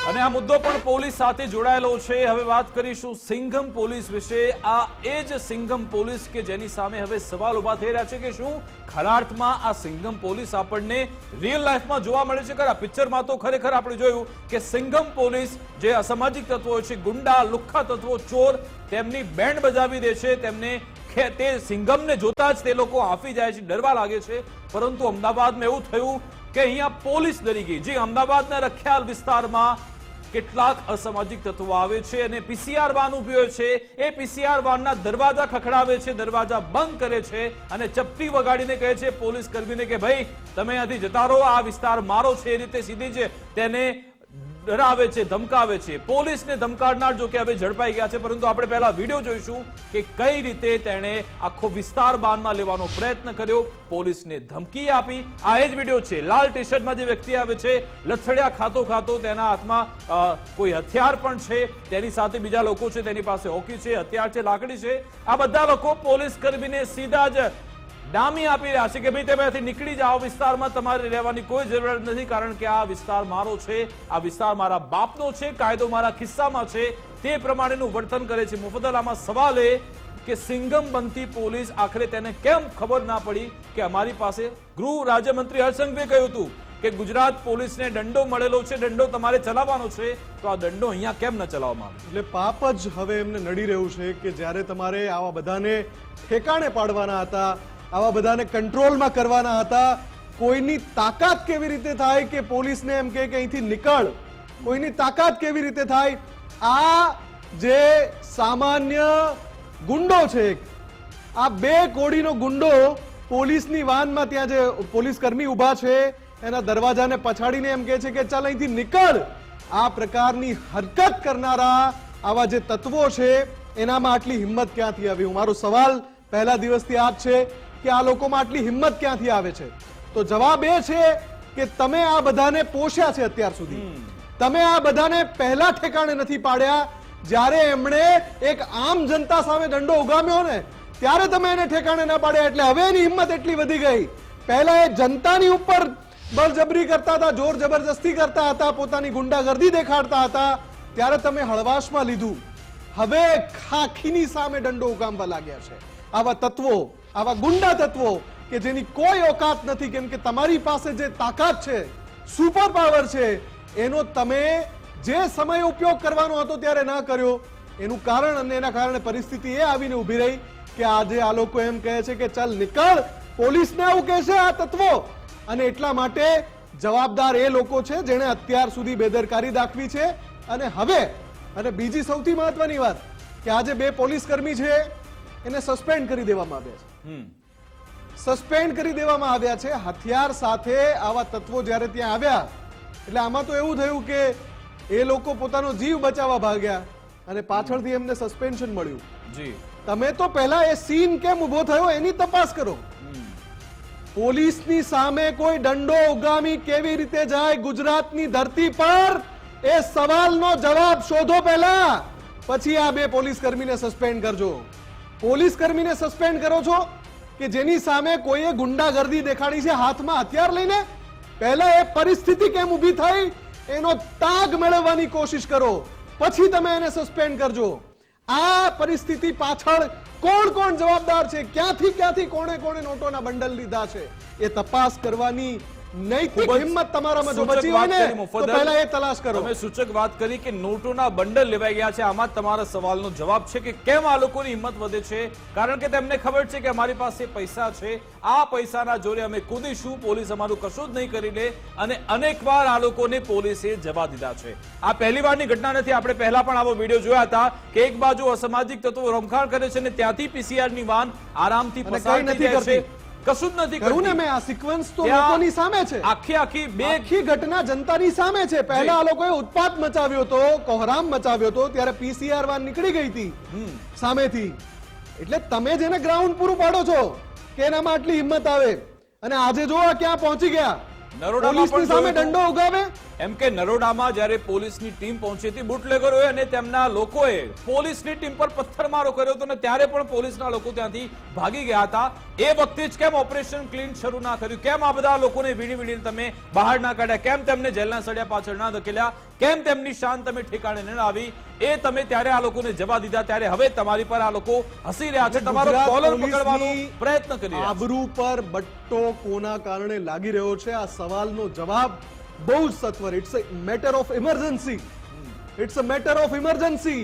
અને આ મુદ્દો પણ પોલીસ સાથે જોડાયેલો છે। હવે વાત કરીશું સિંઘમ પોલીસ વિશે। આ એ જ સિંઘમ પોલીસ કે જેની સામે હવે સવાલ ઉભા થઈ રહ્યા છે કે શું ખરા અર્થમાં આ સિંઘમ પોલીસ આપણને રિયલ લાઈફમાં જોવા મળે છે ખરા? પિક્ચરમાં તો ખરેખર આપણે જોયું કે સિંઘમ પોલીસ જે અસામાજિક તત્વો છે, ગુંડા, લુખ્ખા તત્વો, ચોર, તેમની બેન્ડ બજાવી દે છે, તેમને તે સિંઘમને જોતા જ તે લોકો આફી જાય છે, ડરવા લાગે છે। પરંતુ અમદાવાદમાં એવું થયું કે અહીંયા પોલીસ ડરી ગઈ। જે અમદાવાદના રખિયાલ વિસ્તારમાં કેટલાક અસામાજિક તત્વો આવે છે અને પીસીઆર વાન ઉભી હોય છે, એ પીસીઆર વાનના દરવાજા ખખડાવે છે, દરવાજા બંધ કરે છે અને ચપટી વગાડીને કહે છે પોલીસ કર્મીને કે ભાઈ તમે અહીંયાથી જતા રહો, આ વિસ્તાર મારો છે। એ રીતે સીધી જ તેને ડરાવે છે, ધમકાવે છે। પોલીસને ધમકાવનાર જો કે હવે ઝડપાઈ ગયા છે, પરંતુ આપણે પહેલા વિડીયો જોઈશું કે કઈ રીતે તેણે આખો વિસ્તાર બાનમાં લેવાનો પ્રયત્ન કર્યો, પોલીસને ધમકી આપી। આ એ જ વિડીયો છે। લાલ ટી શર્ટમાં જે વ્યક્તિ આવે છે, લથડિયા ખાતો ખાતો, તેના હાથમાં કોઈ હથિયાર પણ છે, તેની સાથે બીજા લોકો છે, તેની પાસે હોકી છે, હથિયાર છે, લાકડી છે। આ બધા લોકો પોલીસ કર્મીને સીધા જ ડામી આપી રહ્યા છે કે ભાઈ તમે અહીંથી નીકળી જાઓ, વિસ્તારમાં તમારે રહેવાની કોઈ જરૂરત નથી, કારણ કે આ વિસ્તાર મારો છે, આ વિસ્તાર મારા બાપનો છે, કાયદો મારા ખિસ્સામાં છે। તે પ્રમાણેનું વર્તન કરે છે। મુફદ્દલામાં સવાલ એ કે સિંઘમ બનતી પોલીસ આખરે તેને કેમ ખબર ના પડી કે અમારી પાસે ગૃહ રાજ્યમંત્રી હર્ષ સંઘવીએ કહ્યું હતું કે ગુજરાત પોલીસને દંડો મળેલો છે, દંડો તમારે ચલાવવાનો છે, તો આ દંડો અહીંયા કેમ ન ચલાવવામાં આવે? એટલે પાપ જ હવે એમને નડી રહ્યું છે કે જ્યારે તમારે આવા બધાને ઠેકાણે પાડવાના હતા, આવા બધાને કંટ્રોલમાં કરવાના હતા, કોઈની તાકાત કેવી રીતે થાય કે પોલીસને એમ કે અહીંથી નીકળ, કોઈની તાકાત કેવી રીતે થાય? આ જે સામાન્ય ગુંડો છે, આ બે કોડીનો ગુંડો પોલીસની વાનમાં, ત્યાં જે પોલીસ કર્મી ઉભા છે એના દરવાજાને પછાડીને એમ કે છે કે ચાલ અહીંથી નીકળ। આ પ્રકારની હરકત કરનારા આવા જે તત્વો છે એનામાં આટલી હિંમત ક્યાંથી આવી? મારો સવાલ પહેલા દિવસથી આ જ છે કે આ લોકોમાં આટલી હિંમત ક્યાંથી આવે છે? તો જવાબ એ છે કે તમે આ બધાને પોષ્યા છે અત્યાર સુધી, તમે આ બધાને પહેલા ઠેકાણે નથી પાડ્યા। જ્યારે એમણે એક આમ જનતા સામે દંડો ઉગામ્યો ને ત્યારે તમે એને ઠેકાણે ના પાડ્યા, એટલે હવે એની હિંમત એટલી વધી ગઈ। પહેલા એ જનતાની ઉપર બળજબરી કરતા હતા, જોર જબરજસ્તી કરતા હતા, પોતાની ગુંડાગર્દી દેખાડતા હતા, ત્યારે તમે હળવાશમાં લીધું। હવે ખાખીની સામે દંડો ઉગામવા લાગ્યા છે આવા તત્વો, આવા ગુંડા તત્વો કે જેની કોઈ ઓકાત નથી, કેમ કે તમારી પાસે જે તાકાત છે, સુપર પાવર છે, એનો તમે જે સમય ઉપયોગ કરવાનો હતો ત્યારે ના કર્યો। એનું કારણ અને એના કારણે પરિસ્થિતિ એ આવીને ઉભી રહી કે આજે આ લોકો એમ કહે છે કે ચાલ નીકળ, પોલીસને આવું કહે છે આ તત્વો। અને એટલા માટે જવાબદાર એ લોકો છે જેણે અત્યાર સુધી બેદરકારી દાખવી છે। અને હવે, અને બીજી સૌથી મહત્વની વાત કે આજે બે પોલીસ કર્મી છે એને સસ્પેન્ડ કરી દેવામાં આવ્યા છે, સસ્પેન્ડ કરી દેવામાં આવ્યા છે હથિયાર સાથે। આવા તત્વો જ્યારે ત્યાં આવ્યા એટલે આમાં તો એવું થયું કે એ લોકો પોતાનો જીવ બચાવવા ભાગ્યા અને પાછળથી એમને સસ્પેન્શન મળ્યું। જી, તમે તો પહેલા એ સીન કેમ ઉભો થયો એની તપાસ કરો। પોલીસની સામે કોઈ દંડો ઉગામી કેવી રીતે જાય ગુજરાતની ધરતી પર, એ સવાલનો જવાબ શોધો પહેલા, પછી આ બે પોલીસ કર્મીને સસ્પેન્ડ કરજો। પોલીસ કર્મીને સસ્પેન્ડ કરો છો કે જેની સામે કોઈએ ગુંડાગર્દી દેખાડી છે હાથમાં હથિયાર લઈને? પહેલા એ પરિસ્થિતિ કેમ ઊભી થઈ એનો તાગ મેળવવાની કોશિશ કરો, પછી તમે એને સસ્પેન્ડ કરજો। આ પરિસ્થિતિ પાછળ કોણ કોણ જવાબદાર છે, ક્યાંથી કોણે કોણે નોટોના બંડલ લીધા છે, એ તપાસ કરવાની નૈતિક હિંમત તમારામાં જો બચી હોય ને તો પહેલા એ તલાશ કરો। તમે સૂચક વાત કરી કે નોટોના બંડલ લેવાઈ ગયા છે, આમાં તમારા સવાલનો જવાબ છે કે કેમ આ લોકોની હિંમત વધે છે? કારણ કે તેમને ખબર છે કે અમારી પાસે પૈસા છે, આ પૈસાના જોરે અમે કૂદીશું, પોલીસ અમારું કશું જ નહીં કરી લે। અને અનેકવાર આ લોકોને પોલીસે જવા દીધા છે। આ પહેલી વારની ઘટના નથી, આપણે પહેલા પણ આવો વિડીયો જોયા હતા કે એક બાજુ અસામાજિક તત્વો રમખાણ કરે છે અને ત્યાંથી પીસીઆરની વાન આરામથી પસાર થઈ જાય છે, કશું જ નથી કર્યું ને। મેં આ સિક્વન્સ તો લોકોની સામે છે, આખી ઘટના જનતાની સામે છે। પહેલા આ લોકોએ ઉત્પાત મચાવ્યો હતો, કોહરામ મચાવ્યો હતો, ત્યારે પીસીઆર વાન નીકળી ગઈ હતી સામેથી। એટલે તમે જેને ગ્રાઉન્ડ પૂરું પાડો છો કે એનામાં આટલી હિંમત આવે, અને આજે જો ક્યાં પહોંચી ગયા, પોલીસની સામે દંડો ઉગાવે, એમ કે નરોડામાં જ્યારે પોલીસની ટીમ પહોંચી હતી બુટલેગરોએ અને તેમના લોકોએ પોલીસની ટીમ પર પથ્થરમારો કર્યો હતો અને ત્યારે પણ પોલીસના લોકો ત્યાંથી ભાગી ગયા હતા. એ વખતે જ કેમ ઓપરેશન ક્લીન શરૂ ના કર્યું? કેમ આ બધા લોકોને વીણીને તમે બહાર ના કાઢ્યા? કેમ તેમને જેલના સળિયા પાછળ ના ધકેલ્યા? કેમ તેમની શાન તમે ઠેકાણે ન લાવી? એ તમે ત્યારે આ લોકોને જવાબ દીધા, ત્યારે હવે તમારી પર આ લોકો હસી રહ્યા છે, તમારો કોલર પકડવાનો પ્રયત્ન કરી રહ્યા છે. આબરૂ પર બટ્ટો કોના કારણે લાગી રહ્યો છે? આ સવાલનો જવાબ બહુ જ સત્વર. It's a matter of emergency. It's a matter of emergency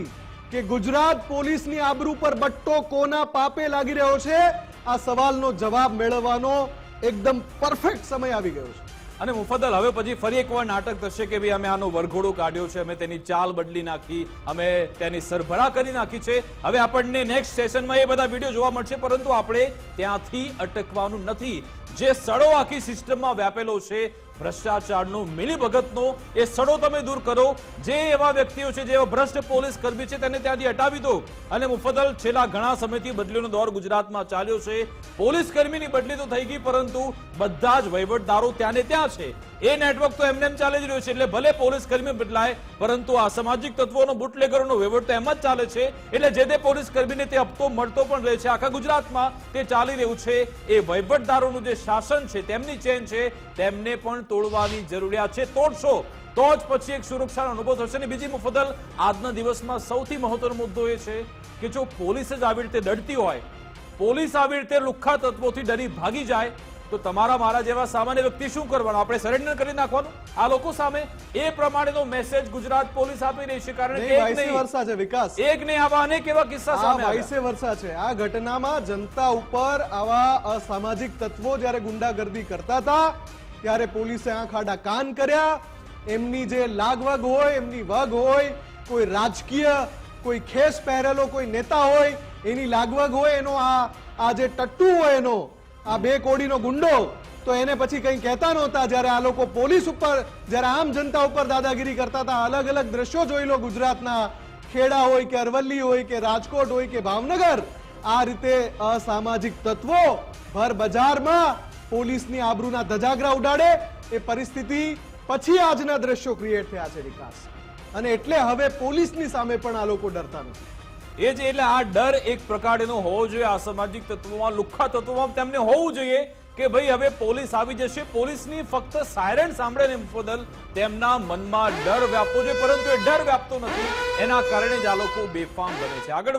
કે ગુજરાત પોલીસની આબરૂ પર બટ્ટો કોના પાપે લાગી રહ્યો છે? આ સવાલનો જવાબ મેળવવાનો એકદમ પરફેક્ટ સમય આવી ગયો છે. અને મુફદ્દલ, હવે પછી ફરી એકવાર નાટક થશે કે ભાઈ અમે આનો વરઘોડો કાઢ્યો છે, અમે તેની ચાલ બદલી નાખી, અમે તેની સરભરા કરી નાખી છે. હવે આપણને નેક્સ્ટ સેશનમાં એ બધા વિડીયો જોવા મળશે, પરંતુ આપણે ત્યાંથી અટકવાનું નથી. જે સડો આખી સિસ્ટમમાં વ્યાપેલો છે ભ્રષ્ટાચારનો, મિલીભગતનો, એ સડો તમે દૂર કરો. જે એવા વ્યક્તિઓ છે, જે એવા ભ્રષ્ટ પોલીસ કર્મી છે, તેને ત્યાંથી હટાવી દો. અને મુફદ્દલ, છેલ્લા ઘણા સમયથી બદલીનો દોર ગુજરાતમાં ચાલ્યો છે. પોલીસ કર્મીની બદલી તો થઈ ગઈ, પરંતુ બધા જ વહીવટદારો ત્યાં ને ત્યાં છે. એ નેટવર્ક તો એમને એમ ચાલી જ રહ્યું છે. એટલે ભલે પોલીસ કર્મી બદલાય, પરંતુ આ સામાજિક તત્વોનો, બુટલેગરોનો વહીવટ તો એમ જ ચાલે છે. એટલે જે તે પોલીસ કર્મીને તે હપ્તો મળતો પણ રહે છે. આખા ગુજરાતમાં તે ચાલી રહ્યું છે. એ વહીવટદારોનું જે શાસન છે, તેમની ચેન છે, તેમને પણ તોડવાની જરૂરિયાત છે. તોડશો તો જ પછી એક સુરક્ષાનો અનુભવ થશે. અને બીજી મુફદ્દલ, આજના દિવસમાં સૌથી મહત્વનો મુદ્દો એ છે કે જો પોલીસ જ આવી રીતે ડરતી હોય, પોલીસ આવી રીતે લુખ્ખા તત્વોથી ડરી ભાગી જાય, તો તમારા મારા જેવા સામાન્ય વ્યક્તિ શું કરવાનું? આપણે સરેન્ડર કરી નાખવાનું આ લોકો સામે? એ પ્રમાણેનો મેસેજ ગુજરાત પોલીસ આપી રહી છે. કારણ કે વાઇસે વર્ષા છે વિકાસ. એક નહીં, આવા અનેક એવા કિસ્સા સામે આવ્યા. વાઇસે વર્ષા છે. આ ઘટનામાં જનતા ઉપર આવા અસામાજિક તત્વો જ્યારે ગુંડાગર્દી કરતા હતા, ત્યારે પોલીસે આંખ આડા કાન કર્યા. એમની જે લાગવગ હોય, એમની વગ હોય, કોઈ રાજકીય, કોઈ ખેસ પહેરેલો કોઈ નેતા હોય, એની લાગવગ હોય, એનો આ જે ટટ્ટુ હોય, એનો આ બે કોડીનો ગુંડો, તો એને પછી કંઈ કહેતા નહોતા. જ્યારે આ લોકો પોલીસ ઉપર, જ્યારે આમ જનતા ઉપર દાદાગીરી કરતા હતા, અલગ અલગ દ્રશ્યો જોઈ લો ગુજરાતના, ખેડા હોય કે અરવલ્લી હોય કે રાજકોટ હોય કે ભાવનગર, આ રીતે અસામાજિક તત્વો ભર બજારમાં પોલીસની આબરૂના ધજાગરા ઉડાડે. એ પરિસ્થિતિ પછી આજના દ્રશ્યો ક્રિએટ થયા છે વિકાસ. અને એટલે હવે પોલીસની સામે પણ આ લોકો ડરતા નથી. એ જ, એટલે આ ડર એક પ્રકારનો હોવો જોઈએ. અસામાજિક તત્વોમાં, લુખ્ખા તત્વોમાં તેમને હોવું જોઈએ કે ભાઈ હવે પોલીસ આવી જશે. પોલીસની ફક્ત સાયરન સાંભળે ને મુફદ્દલ, તેમના મનમાં ડર વ્યાપવો જોઈએ, પરંતુ એ ડર વ્યાપતો નથી. એના કારણે જ આ લોકો બેફામ બને છે. આગળ